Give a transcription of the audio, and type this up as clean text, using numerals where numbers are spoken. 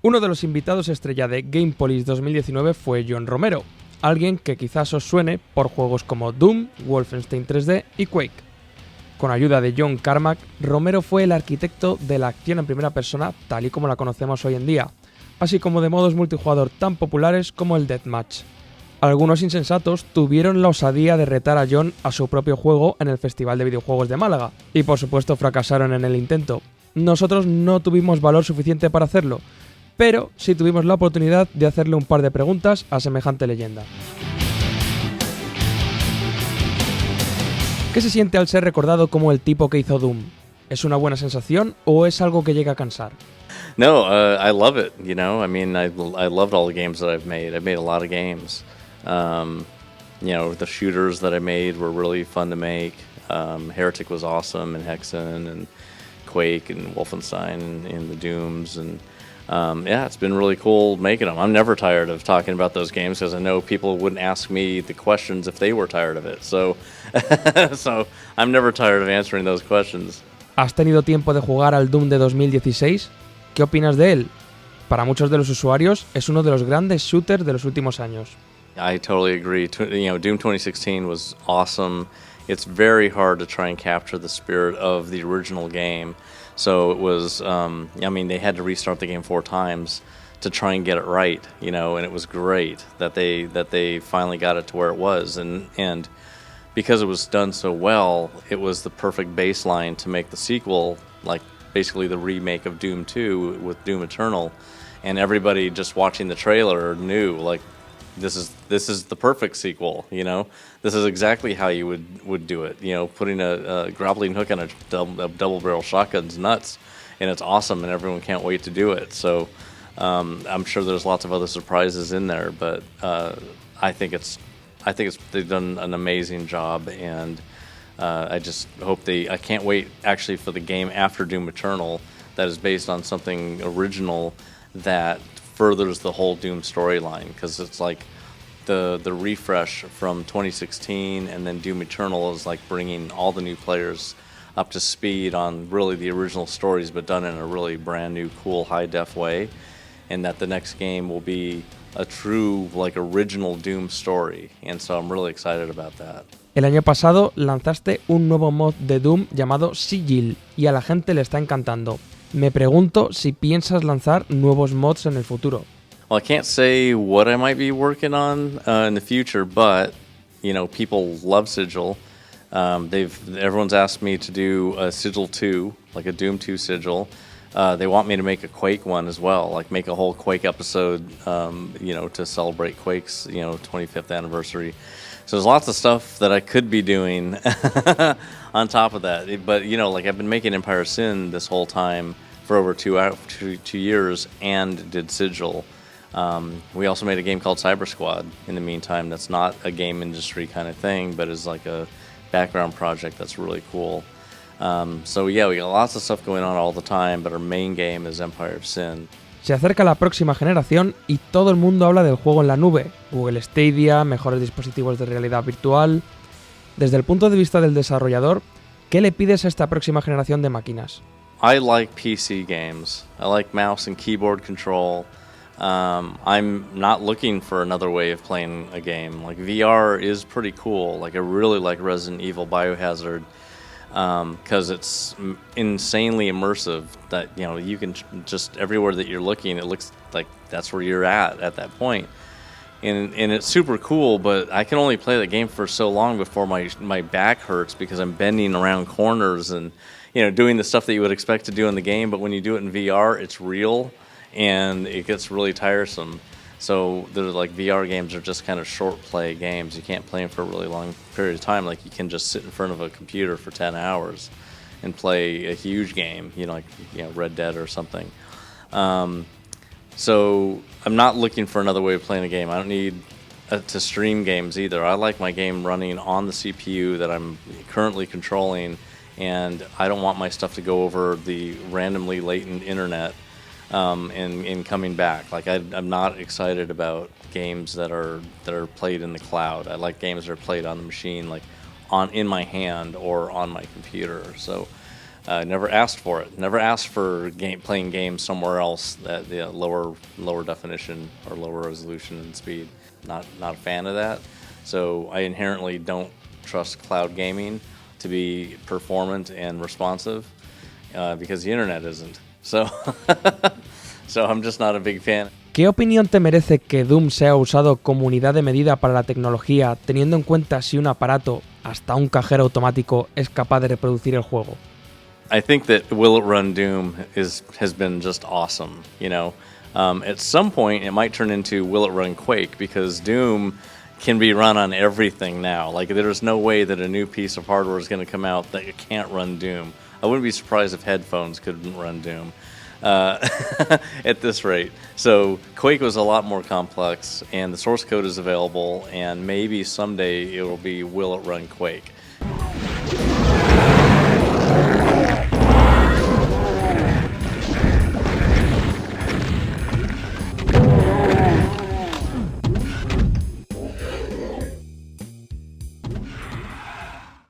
Uno de los invitados estrella de Gamepolis 2019 fue Romero, alguien que quizás os suene por juegos como Doom, Wolfenstein 3D y Quake. Con ayuda de John Carmack, Romero fue el arquitecto de la acción en primera persona tal y como la conocemos hoy en día, así como de modos multijugador tan populares como el Deathmatch. Algunos insensatos tuvieron la osadía de retar a John a su propio juego en el Festival de Videojuegos de Málaga, y por supuesto fracasaron en el intento. Nosotros no tuvimos valor suficiente para hacerlo, pero sí tuvimos la oportunidad de hacerle un par de preguntas a semejante leyenda. ¿Qué se siente al ser recordado como el tipo que hizo Doom? ¿Es una buena sensación o es algo que llega a cansar? No, I love it. You know, I mean, I loved all the games that I've made. I've made a lot of games. You know, the shooters that I made were really fun to make. Heretic was awesome, and Hexen, and Quake, and Wolfenstein, and the Dooms, and yeah, it's been really cool making them. I'm never tired of talking about those games because I know people wouldn't ask me the questions if they were tired of it. So, so I'm never tired of answering those questions. ¿Has tenido tiempo de jugar al Doom de 2016? ¿Qué opinas de él? Para muchos de los usuarios es uno de los grandes shooters de los últimos años. I totally agree. You know, Doom 2016 was awesome. It's very hard to try and capture the spirit of the original game. So it was, I mean, they had to restart the game 4 times to try and get it right, you know, and it was great that they finally got it to where it was. And because it was done so well, it was the perfect baseline to make the sequel, like basically the remake of Doom 2 with Doom Eternal. And everybody just watching the trailer knew, like, this is the perfect sequel, you know. This is exactly how you would do it, you know. Putting a grappling hook on a double barrel shotgun's nuts, and it's awesome, and everyone can't wait to do it. So I'm sure there's lots of other surprises in there, but I think they've done an amazing job, and I just hope I can't wait actually for the game after Doom Eternal that is based on something original that furthers the whole Doom storyline, because it's like the refresh from 2016 and then Doom Eternal is like bringing all the new players up to speed on really the original stories, but done in a really brand new, cool, high-def way, and that the next game will be a true, like, original Doom story, and so I'm really excited about that. El año pasado lanzaste un nuevo mod de Doom llamado Sigil y a la gente le está encantando. Me pregunto si piensas lanzar nuevos mods en el futuro. Well, I can't say what I might be working on in the future, but, you know, people love Sigil. Everyone's asked me to do a Sigil 2, like a Doom 2 Sigil. They want me to make a Quake one as well, like make a whole Quake episode, you know, to celebrate Quake's, you know, 25th anniversary. So there's lots of stuff that I could be doing on top of that. But, you know, like I've been making Empire Sin this whole time for over 2 years and did Sigil. We also made a game called Cyber Squad in the meantime that's not a game industry kind of thing, but is like a background project that's really cool. So yeah, we got lots of stuff going on all the time, but our main game is Empire of Sin. Se acerca la próxima generación y todo el mundo habla del juego en la nube, Google Stadia, mejores dispositivos de realidad virtual. Desde el punto de vista del desarrollador, ¿qué le pides a esta próxima generación de máquinas? I like PC games. I like mouse and keyboard control. I'm not looking for another way of playing a game. Like VR is pretty cool. Like I really like Resident Evil Biohazard. Because it's insanely immersive that, you know, you can just everywhere that you're looking, it looks like that's where you're at that point. And it's super cool, but I can only play the game for so long before my back hurts because I'm bending around corners and, you know, doing the stuff that you would expect to do in the game, but when you do it in VR, it's real and it gets really tiresome. So there's like VR games are just kind of short play games. You can't play them for a really long period of time. Like you can just sit in front of a computer for 10 hours and play a huge game, you know, like, you know, Red Dead or something. So I'm not looking for another way of playing a game. I don't need to stream games either. I like my game running on the CPU that I'm currently controlling, and I don't want my stuff to go over the randomly latent internet. And coming back. Like I'm not excited about games that are played in the cloud. I like games that are played on the machine, like in my hand or on my computer. So Never asked for it. Never asked for playing games somewhere else that lower definition or lower resolution and speed. Not a fan of that. So I inherently don't trust cloud gaming to be performant and responsive because the internet isn't. So so I'm just not a big fan. ¿Qué opinión te merece que Doom sea usado como unidad de medida para la tecnología, teniendo en cuenta si un aparato, hasta un cajero automático, es capaz de reproducir el juego? I think that Will It Run Doom has been just awesome, you know. At some point, it might turn into Will It Run Quake, because Doom can be run on everything now. Like, there's no way that a new piece of hardware is going to come out that it can't run Doom. I wouldn't be surprised if headphones couldn't run Doom at this rate. So Quake was a lot more complex, and the source code is available, and maybe someday it will be Will It Run Quake.